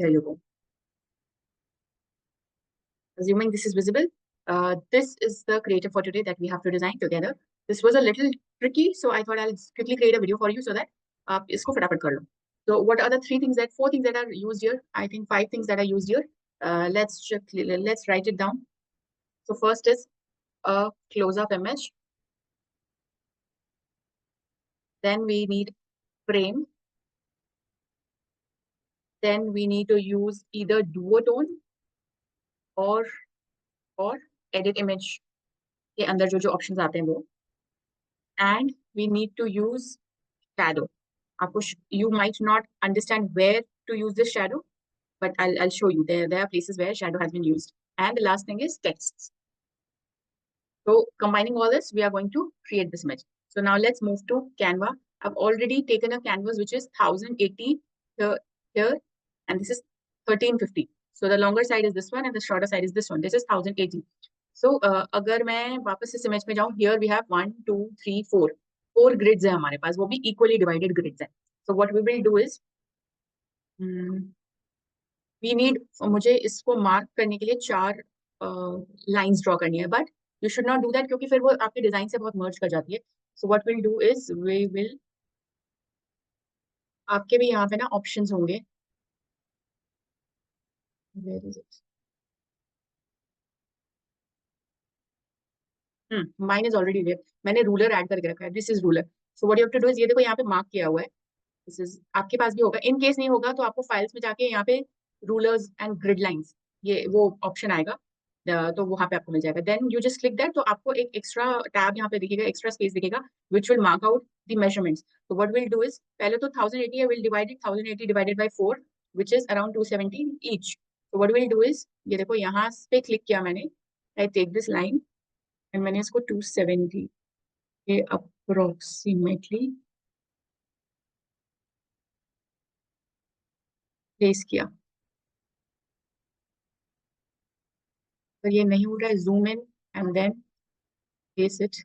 here you go. Assuming this is visible, this is the creative for today that we have to design together. This was a little tricky, so I thought I'll quickly create a video for you so that isko fatafat kar lo. So what are the four things that are used here? I think 5 things that are used here. Let's write it down. So first is a close-up image. Then we need frame. Then we need to use either duotone or edit image के अंदर जो options आते हैं वो. And we need to use shadow. You might not understand where to use this shadow, but I'll show you. There are places where shadow has been used. And the last thing is text. So combining all this, we are going to create this image. So now let's move to Canva. I've already taken a canvas which is 1080 here, and this is 1350. So the longer side is this one and the shorter side is this one. This is 1080. So अगर मैं वापस इस image में जाऊँ, here we have 1, 2, 3, 4 grids है हमारे पास, वो भी equally divided grids है. So what we will do is we need, मुझे इसको मार्क करने के लिए 4 लाइंस ड्रॉ करनी है, but you should not do that क्योंकि फिर वो आपके डिजाइन से बहुत मर्ज कर जाती है. So what will do is we will, आपके भी यहाँ पे ना ऑप्शंस होंगे. Where is it? Mine is already there. मैंने रूलर ऐड करके रखा है. This is ruler. So what you have to do is, ये देखो यहाँ पे मार्क किया हुआ है. दिस इज, आपके पास भी होगा. इन केस नहीं होगा तो आपको फाइल्स में जाके यहाँ पे रूलर्स एंड ग्रिड लाइंस, ये वो ऑप्शन आएगा, तो वहां पे आपको मिल जाएगा. Then you just click that, तो आपको एक एक्स्ट्रा टैब यहाँ पे दिखेगा, एक्स्ट्रा स्पेस दिखेगा, which will mark out the measurements. तो व्हाट विल डू इज, पहले तो 1080 will divide it, 1080 divided by 4 which is around 270 each. तो व्हाट विल डू इज, ये देखो यहाँ पे क्लिक किया मैंने, I take this line and मैंने इसको 270 के अप्रोक्सीमेटली प्लेस किया. तो ये नहीं हो रहा है, zoom in and then place it.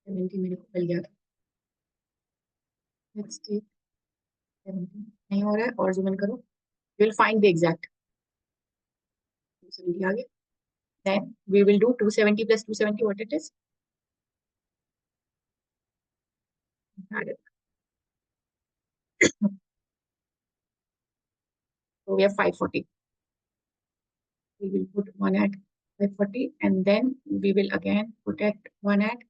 70 मेरे को मिल गया था. Let's take 70. नहीं हो रहा है, और जूम इन करो, you will find the exact 270 आ गया. Then we will do 270 plus 270, what it is. So we have 540. We will put one at 540 and then we will again put at one at,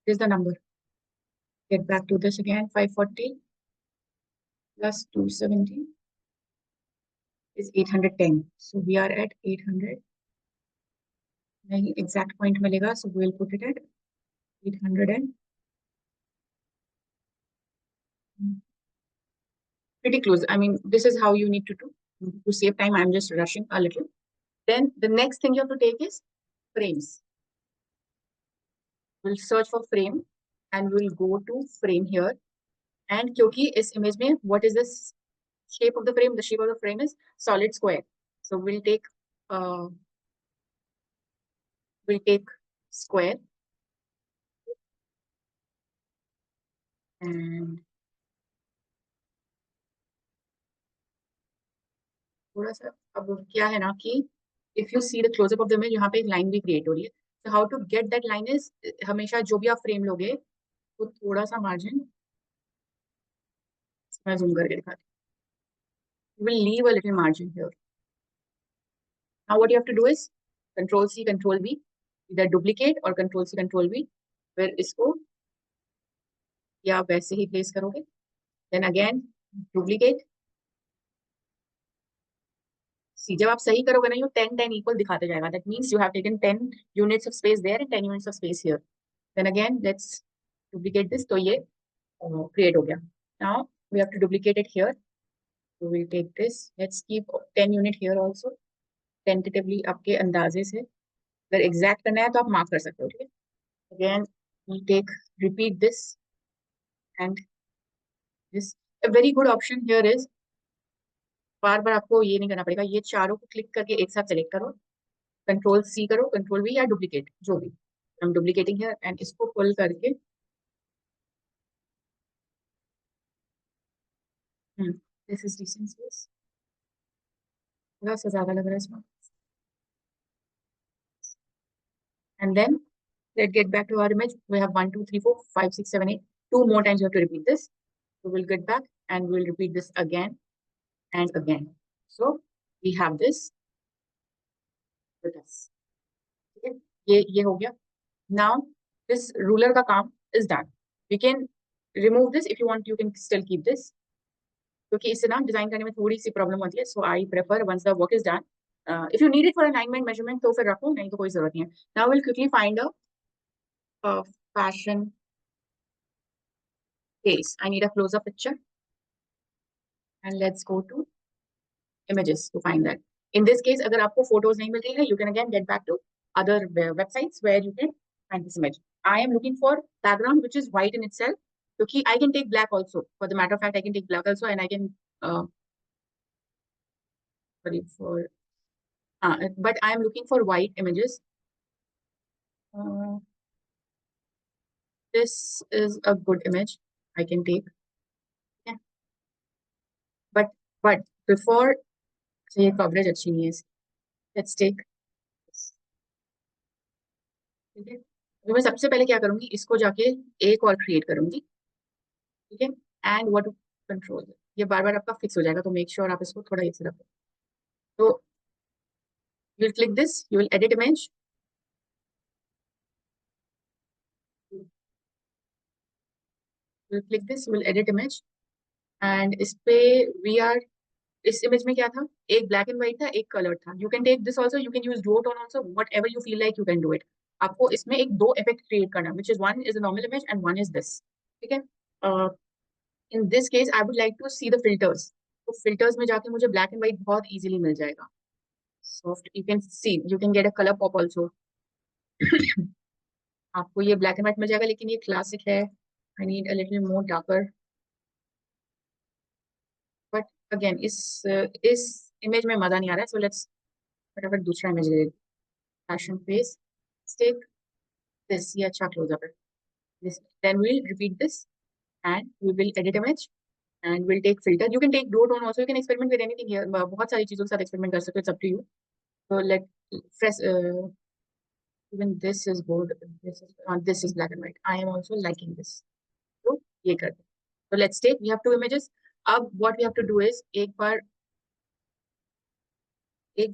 this is the number. Get back to this again, 540 plus 270 is 810. So we are at 800. नहीं, exact point मिलेगा, so we will put it at 800 and pretty close. I mean, this is how you need to do. To save time, I'm just rushing a little. Then the next thing you have to take is frames. We'll search for frame and we'll go to frame here. And क्योंकि इस image में, what is this shape of the frame? The shape of the frame is solid square. So we'll take square and थोड़ा सा, अब क्या है ना कि if you see the close up of the image, यहाँ पे एक line भी create हो रही है. So how to get that line is, हमेशा जो भी आप frame लोगे तो थोड़ा सा margin, मैं zoom करके दिखाती हूँ. You will leave a little margin here. Now what you have to do is Control C, Control V, either duplicate or Control C, Control V, फिर इसको या वैसे ही place करोगे. Then again duplicate. See, जब आप सही करोगे ना, you 10 equal दिखाते जाएगा. That means you have taken 10 units of space there and 10 units of space here. Then again let's duplicate this. तो ये create हो गया. Now we have to duplicate it here. So we take this. Let's keep 10 unit here also. Tentatively आपके अंदाजे से, अगर exact करना है तो आप mark कर सकते हो, ठीक है. Again we take, repeat this and this. A very good option here is, बार बार आपको ये नहीं करना पड़ेगा. ये चारों को क्लिक करके एक साथ सेलेक्ट करो, कंट्रोल सी करो, कंट्रोल वी या डुप्लीकेट, जो भी. I am duplicating here and इसको पुल करके दिस इज डिसेंट स्पेस, थोड़ा सा ज्यादा लग रहा है इसमें. And then let's get back to our image. We have 1, 2, 3, 4, 5, 6, 7, 8. Two more times you have to repeat this. So we'll get back and we'll repeat this again and again. So we have this with us. Okay? ये हो गया. Now this ruler का काम is done. We can remove this. If you want, you can still keep this. क्योंकि इससे ना design करने में थोड़ी सी प्रॉब्लम होती है. So I prefer once the work is done. If you need it for alignment measurement, तो फिर रखो, नहीं तो कोई जरूरत नहीं है. Now we'll quickly find a fashion case. I need a close-up picture. And let's go to images to find that. In this case, अगर आपको photos नहीं मिल रही है, you can again get back to other websites where you can find this image. I am looking for background which is white in itself. क्योंकि I can take black also. For the matter of fact, I can take black also, and I can sorry for but I am looking for white images. This is a good image I can take. Yeah. But before, so ये coverage अच्छी नहीं है. Let's take this. ठीक है. तो मैं सबसे पहले क्या करूंगी, इसको जाके एक और क्रिएट करूंगी. ठीक है. एंड व्हाट कंट्रोल, ये बार बार आपका फिक्स हो जाएगा, तो मेक श्योर आप इसको थोड़ा इसे रखो. तो you will click this, you will edit image. You will click this, you will edit image. And इस पे वी आर, इस इमेज में क्या था, एक ब्लैक एंड व्हाइट था, एक कलर था. You can take this also, you can use duo tone also, whatever you feel like you can do it. आपको इसमें एक दो इफेक्ट क्रिएट करना, which is one is a normal image and one is this. ठीक है. In this case I would like to see the filters. तो filters में जाके मुझे ब्लैक एंड व्हाइट बहुत इजीली मिल जाएगा. Soft, you can C, you can get a colour pop also. आपको ये ब्लैक एंड व्हाइट मिल जाएगा, लेकिन ये क्लासिक है. I need a little more darker. But again इस इमेज में मजा नहीं आ रहा है. सो लेट्स फटाफट दूसरा इमेज ले. फैशन फेस, टेक दिस, ये अच्छा क्लोजअप है. This, then we'll repeat this and we will edit image and we'll take filter. You can take duo tone also. You can experiment with anything here. बहुत सारी चीजों के साथ experiment कर सकते हो. It's up to you. So let press. Even this is good. This is black and white. I am also liking this. So ये कर दो. So let's take. We have two images. अब what we have to do is एक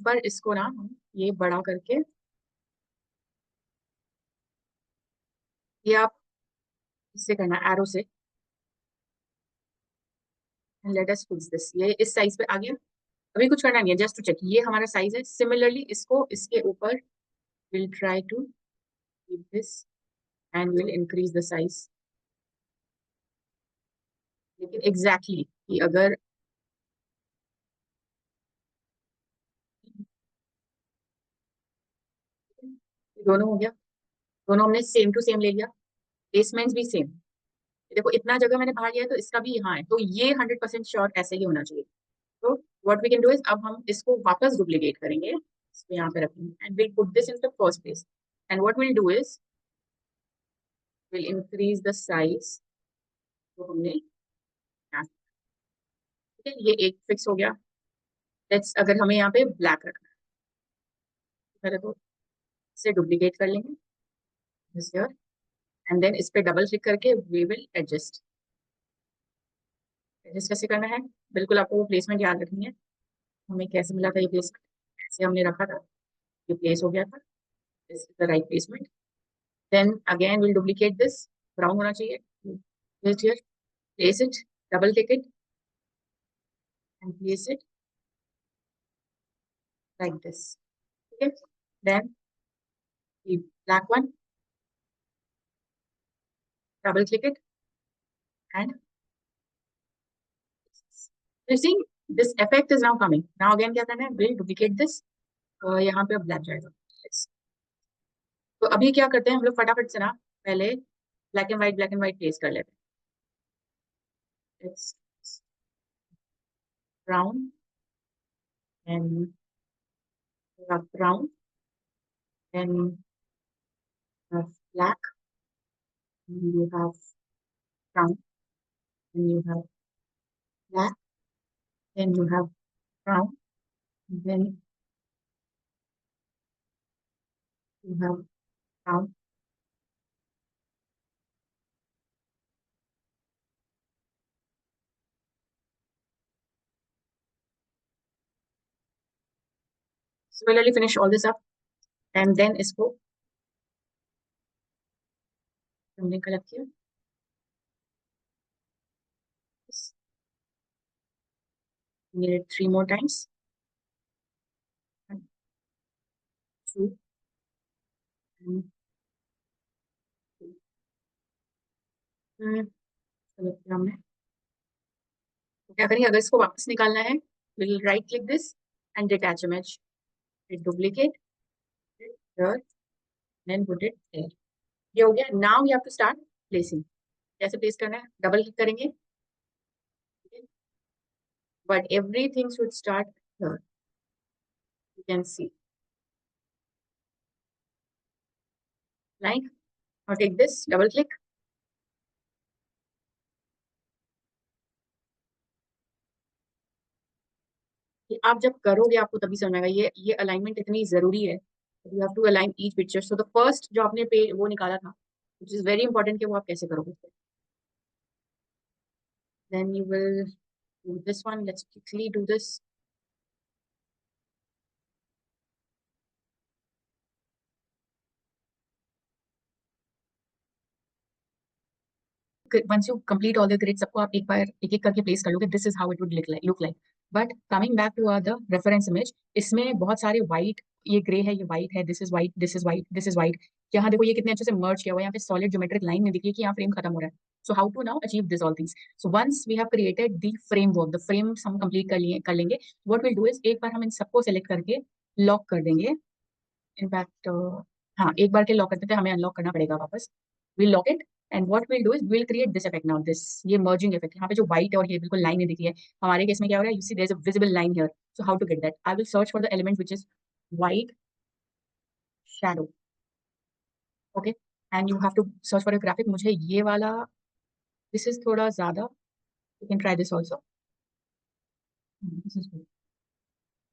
बार इसको ना हम ये बड़ा करके, ये आप इससे करना एरो से. Let us fix this. ये इस साइज पे आ गया. अभी कुछ करना नहीं है, जस्ट टू चेक ये हमारा साइज है. सिमिलरली इसको इसके ऊपर will try to keep this and will increase the size. लेकिन एग्जैक्टली कि अगर दोनों हो गया, दोनों हमने सेम टू सेम ले लिया, प्लेसमेंट्स भी सेम. देखो इतना जगह मैंने बाहर लिया है, तो इसका भी यहाँ है, तो ये 100% श्योर ऐसे ही होना चाहिए. तो what we can do is, अब हम इसको वापस डुप्लीकेट करेंगे, इसको यहाँ पे रखेंगे and will put this in the first place. And what will do is will increase the size. तो हमने यहाँ, ठीक है, ये एक फिक्स हो गया. लेट्स, अगर हमें यहाँ पे ब्लैक रखना है, तो पहले तो इसे डुप्लीकेट कर लेंगे दिस हियर. एंड देन इस पे डबल क्लिक करके वी विल एडजस्ट. एडजस्ट कैसे करना है, बिल्कुल आपको वो प्लेसमेंट याद रखनी है. हमें कैसे मिला था ये प्लेसमेंट, ऐसे हमने रखा था, ये प्लेस हो गया था. This is the right placement. Then again will duplicate this. Brown होना चाहिए. Just here, place it, double click it and place it like this. ठीक है. Then the black one, double click it and you see this effect is now coming. Now again क्या करना है, we'll duplicate this. यहाँ पे अब black जाएगा. तो अभी क्या करते हैं हम लोग, फटाफट से ना पहले ब्लैक एंड व्हाइट प्लेस कर लेते हैं. It's brown and you have brown, then you have black, and you have brown, and you have black, then you have crown, then you have crown. Similarly finish all this up and then इसको हमने colour किया. Need it 3 more times. 1, 2 and 3. Colour किया हमने. तो क्या करेंगे अगर इसको वापस निकालना है we'll right click this and detach image. Duplicate it here, then put it there. ये हो गया. Now you have to start placing. कैसे प्लेस करना है? डबल क्लिक करेंगे. But everything should start here. You can see. Like, now take this, double click. ये आप जब करोगे आपको तभी समझ आएगा. ये अलाइनमेंट इतनी जरूरी है. You have to align each picture. So the first जो आपने पे वो निकाला था, which is very important कि वो आप कैसे करोगे. Then you will do this one. Let's quickly do this. Once you complete all the grids, सबको आप एक बार एक एक करके प्लेस कर लोगे. This is how it would look like. But coming back to the reference image, इसमें बहुत सारे white, ये ग्रे है, ये white है, this is white, this is white, this is white. यहाँ देखो ये कितने अच्छे से merge किया हुआ है. यहाँ पे solid geometric line में दिखिए कि यहाँ frame खत्म हो रहा है. So how to now achieve this all things? So once we have created the framework, the frames हम complete कर लेंगे. What we'll do is एक बार हम इन सबको select करके lock कर देंगे. इनफैक्ट हाँ, एक बार के लॉक करते थे, हमें अनलॉक करना पड़ेगा वापस. we'll lock it and what we'll do is we'll create this effect now. This ये merging effect, यहाँ पे जो white है और ये बिल्कुल लाइन दिखी है. हमारे केस में क्या हो रहा है? You see there's a visible line here. So how to get that? I will search for the element which is white shadow. Okay, and you have to search for a graphic. मुझे ये वाला, this is थोड़ा ज्यादा. You can try this also. This is good.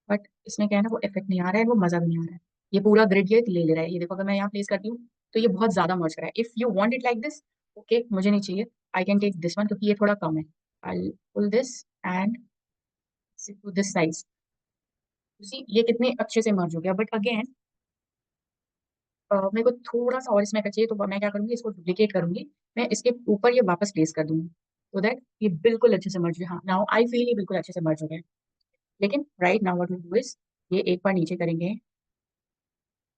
But इसमें क्या है ना, वो इफेक्ट नहीं आ रहा है, वो मजा भी नहीं आ रहा है. ये पूरा ग्रिड ये ले ले रहा है. ये देखो अगर मैं यहाँ प्लेस करती हूँ तो ये बहुत ज्यादा मर्ज कर रहा है. If you want it like this, okay, मुझे नहीं चाहिए. I can take this one क्योंकि ये थोड़ा कम है. I pull this end to this size. See ये कितने अच्छे से मर्ज हो गया. बट अगेन मेरे को थोड़ा सा और इसमें चाहिए, तो मैं क्या करूंगी, इसको डुप्लीकेट करूंगी. मैं इसके ऊपर ये वापस प्लेस कर दूंगी सो दैट ये बिल्कुल अच्छे से मर्ज हो. हाँ, नाउ आई फील ये बिल्कुल अच्छे से मर्ज हो गया. लेकिन right now what we do is ये एक बार नीचे करेंगे.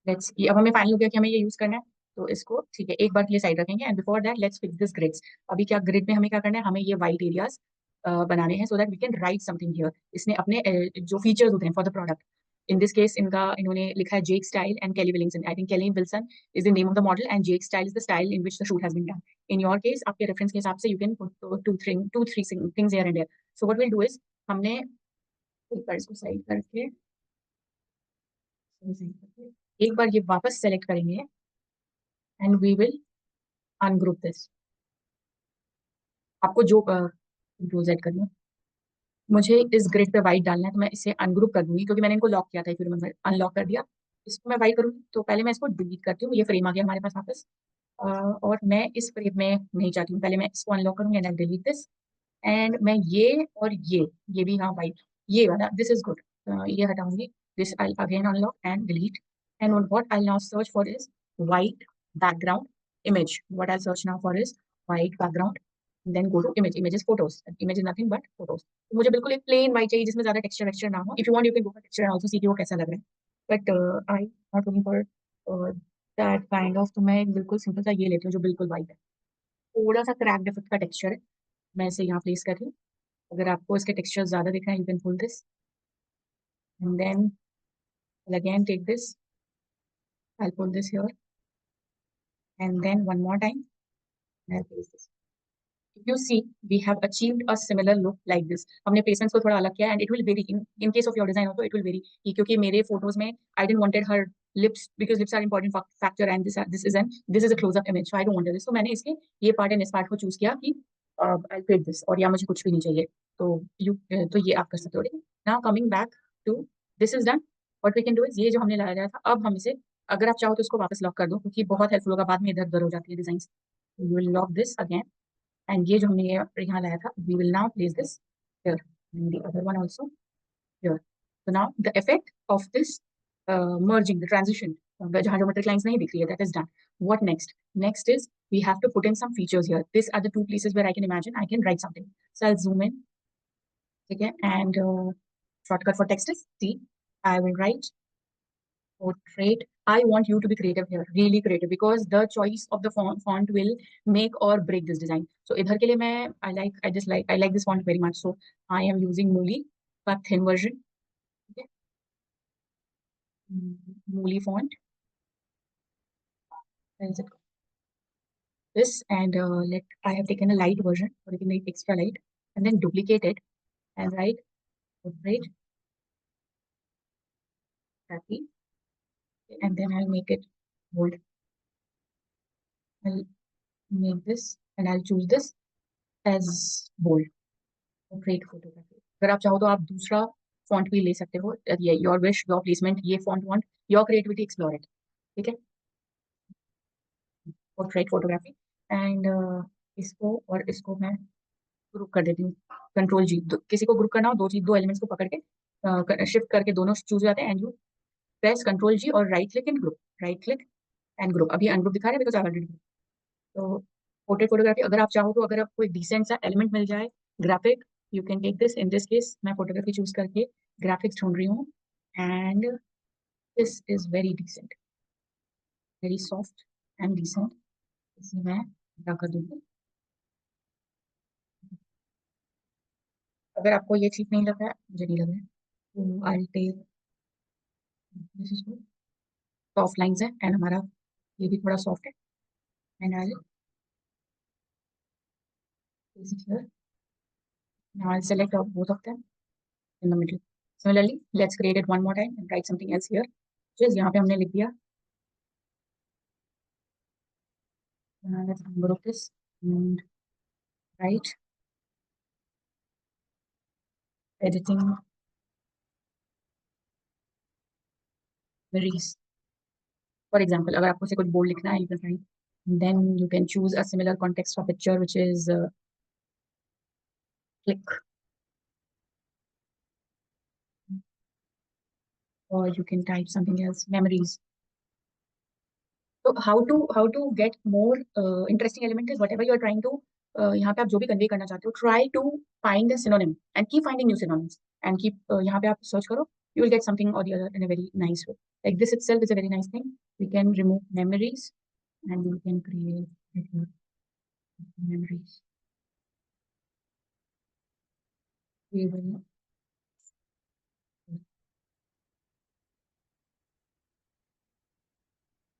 लेट्स, ये अब हमें फाइनल हो गया कि हमें ये यूज करना है. तो इसको ठीक है एक बार के लिए साइड रखेंगे. And before that let's fix this grids. अभी क्या ग्रिड में हमें क्या करना है, हमें ये वाइट एरियाज बनाने हैं so that we can write something here. इसने अपने जो फीचर्स होते हैं for the product, in this case इनका इन्होंने लिखा है Jake style and Kelly Willingson. I think Kelly Wilson is the name of the model and Jake style is the style in which the shoot has been done. In your case आपके reference के हिसाब से you can put two three things here and there. So what will do is हमने एक बार इसको side करके एक बार ये वापस सेलेक्ट करेंगे and we will ungroup this. आपको जो कंट्रोल जेड करना है. मुझे इस ग्रिड पे वाइट डालना है तो मैं इसे अनग्रुप कर दूंगी क्योंकि मैंने इनको लॉक किया था. फिर मैं अनलॉक कर दिया. इसको मैं वाइट करूंगी तो पहले मैं इसको डिलीट करती हूँ. ये फ्रेम आ गया हमारे पास वापस. और मैं इस फ्रेम में नहीं चाहती हूँ. पहले मैं इसको अनलॉक करूंगी एंड डिलीट दिस. एंड मैं ये और ये भी, हाँ वाइट, ये वाला दिस इज गुड, ये हटाऊंगी. This I again unlock and delete. And what I now search for is white background image. What I'll search now for is white background. Then go to image. Image is photos. Image is nothing but photos. तो मुझे बिल्कुल एक plain white चाहिए जिसमें ज्यादा texture वेक्सचर ना हो. If you want you can go for texture and also सी कि वो कैसा लग रहा है. But I not looking for that kind of. तो मैं एक बिल्कुल सिंपल सा ये लेती हूँ जो बिल्कुल वाइट है. थोड़ा सा क्रैक्ड इफेक्ट का टेक्सचर है. मैं इसे यहाँ प्लेस कर रही हूँ. अगर आपको इसके टेक्सचर ज्यादा दिख रहे हैं, you can pull this and then again take this. I pull this here and then one more time I place this. If you see, we have achieved a similar look like this. हमने placements को थोड़ा अलग किया and it will vary in case of your design also it will vary. क्योंकि मेरे photos में I didn't wanted her lips because lips are important factor and this is a close up image, so I don't wanted this. So मैंने इसके ये part and इस part को choose किया कि आई पेड दिस, और या मुझे कुछ भी नहीं चाहिए, तो यू तो ये आप कर सकते हो। Now coming back to this is done. What we can do is, ये जो हमने लगाया था, अब हम इसे, अगर आप चाहो तो इसको वापस लॉक कर दो, क्योंकि बहुत हेल्पफुल होगा, बाद में इधर उधर हो जाती है design. You will lock this again, and ये जो हमने ये यहाँ लाया था, we will now place this here, and the other one also here. So now the effect of this merging, the transition, जहाँ geometric lines नहीं दिख रही है, that is done. What next? Next is we have to put in some features here. These are the two places where I can imagine I can write something. So I'll zoom in, okay, and shortcut for text is T. I will write portrait. I want you to be creative here, really creative, because the choice of the font will make or break this design. So इधर के लिए मैं I like this font very much. So I am using Mooli का thin version. Okay. Mooli font. Where is it? This, and let I have taken a light version, or you can make extra light, and then duplicate it and write portrait happy, and then I'll make it bold. I'll make this, and I'll choose this as bold. Portrait photography. अगर आप चाहो तो आप दूसरा font भी ले सकते हो, ये your wish, your placement, ये font want, your creativity, explore it. ठीक है, portrait photography, and इसको और इसको मैं ग्रुप कर देती हूँ, कंट्रोल जी। किसी को ग्रुप करना हो, दो एलिमेंट्स को पकड़ के शिफ्ट करके दोनों चूज हो जाते हैं, एंड यू प्रेस कंट्रोल जी और right click in group, right click and group. अभी अनग्रुप दिखा रहा है बिकॉज आई ऑलरेडी। तो पोर्ट्रेट फोटोग्राफी, अगर आप चाहो तो, अगर आपको एक डिसेंट सा एलिमेंट मिल जाए graphic, you can take this. In this case मैं फोटोग्राफी चूज करके ग्राफिक्स ढूंढ रही हूँ, and this is very decent, very soft and decent. इसे मैं क्या कर दूंगी, अगर आपको ये ठीक नहीं लग रहा है, मुझे नहीं लग रहा है, तो I take this is soft lines है, एंड हमारा ये भी थोड़ा सॉफ्ट है, and I place it here. Now I'll select both of them in the middle. Similarly, let's create it one more time and write something else here. Just यहाँ पे हमने लिख दिया, let's group this and write editing queries. For example, अगर आपको से कुछ bold लिखना है, you can write. And then you can choose a similar context for picture, which is click, or you can type something else, memories. So how to get more interesting element is whatever you are trying to यहाँ पे आप जो भी convey करना चाहते हो, try to find a synonym and keep finding new synonyms and keep यहाँ पे आप सर्च करो, you will get something or the other in a very nice way. Like this itself is a very nice thing. We can remove memories and we can create memories. We will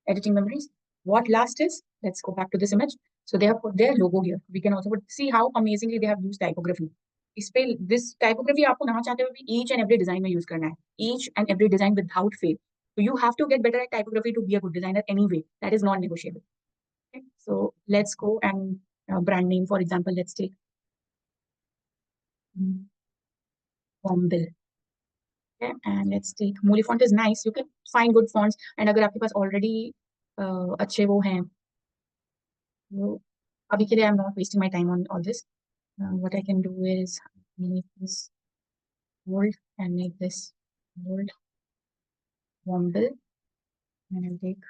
editing memories. What last is, let's go back to this image. So they have put their logo here. We can also see how amazingly they have used typography. इस पे this typography आपको ना चाहते हुए भी each and every design में use करना है, each and every design without fail. So you have to get better at typography to be a good designer anyway. That is non-negotiable. Okay? So let's go and brand name, for example, let's take Bombell. Okay? And let's take Mooli font is nice. You can find good fonts. And अगर आपके पास already अच्छे वो हैं, वो अभी के लिए I'm not wasting my time on all this. What I can do is make this bold and make this bold Bombell, and I'll take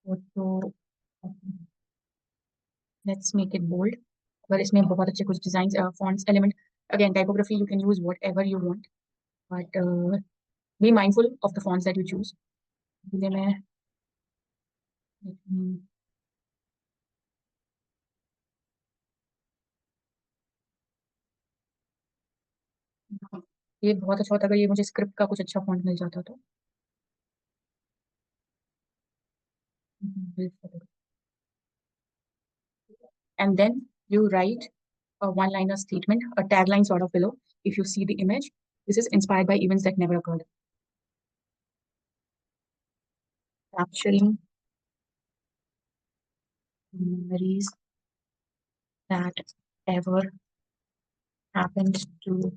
photo. Let's make it bold. अगर इसमें बहुत अच्छे कुछ designs, fonts, element, again typography, you can use whatever you want, but be mindful of the fonts that you choose. इसलिए मैं ये बहुत अच्छा होता, अगर ये मुझे स्क्रिप्ट का कुछ अच्छा फॉन्ट मिल जाता तो। And then you write a one-liner statement, a tagline sort of below. If you see the image, this is inspired by events that never occurred. Capturing memories that ever happened to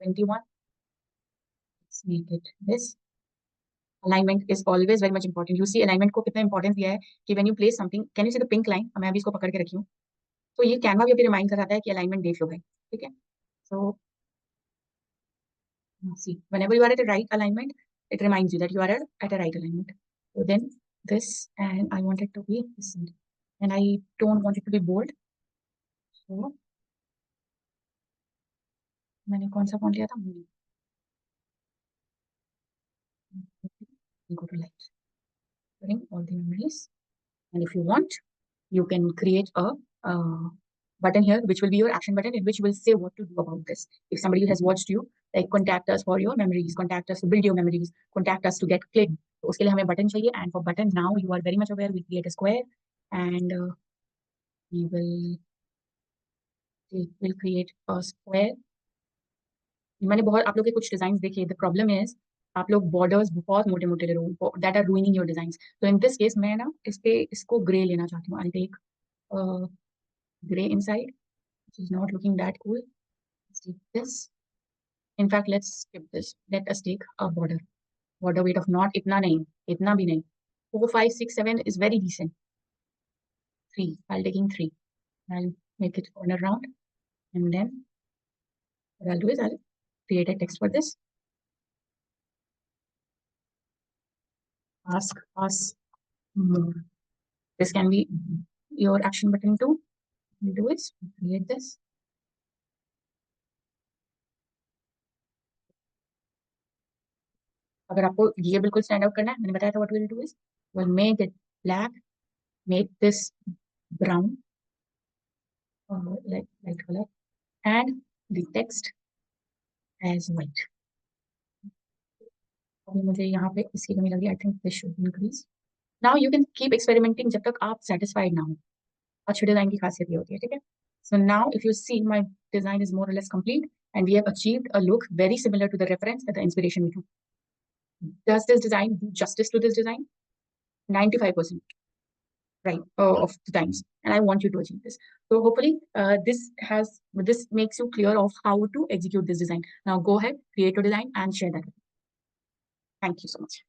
21. Let's make it this. Alignment is always very much important. You see alignment को कितना importance दिया है कि when you place something, can you see the pink line? मैं अभी इसको पकड़ के रखी हूँ. तो ये कैनवा भी अभी रिमाइंड कराता है कि अलाइनमेंट देख लो भाई. ठीक है. So see, whenever you are at a right alignment, it reminds you that you are at a right alignment. So then this, and I want it to be this, and I don't want it to be bold. So मैंने कौन सा font लिया था? Go to light. Bring all the memories, and if you want, you can create a button here, which will be your action button, in which will say what to do about this. If somebody has watched you, like contact us for your memories, contact us to build your memories, contact us to get clicked. तो उसके लिए हमें button चाहिए, and for button now you are very much aware. We create a square, and we will create a square. मैंने बहुत आप लोग के कुछ डिजाइन देखे. द प्रॉब्लम इज आप लोग बॉर्डर्स बहुत मोटे मोटे ले रहे हो, that are ruining your design. तो इन दिस केस मैं ना इस पे इसको ग्रे लेना चाहती हूँ. I take grey inside, which is not looking that cool. Let's take this. In fact, let's skip this. Let us take a border. Border weight of not इतना नहीं, इतना भी नहीं. 4, 5, 6, 7 is very decent. 3. I'll taking 3. I'll make it corner round, and then what I'll do is I'll create a text for this. Ask us more. This can be your action button too. What we'll do is create this. अगर आपको ये बिल्कुल stand out करना है, मैंने बताया था what we'll do is we'll make it black, make this brown, like light color, and the text as white. अभी मुझे यहाँ पे इसकी कमी लगी. I think this should increase. Now you can keep experimenting जब तक आप satisfied ना हो. अच्छे डिजाइन की खासियत ये होती है. ठीक है. So now if you see, my design is more or less complete, and we have achieved a look very similar to the reference that the inspiration we took. Does this design do justice to this design? 95%, right, of the times, and I want you to achieve this. So hopefully this makes you clear of how to execute this design. Now go ahead, create your design and share that. Thank you so much.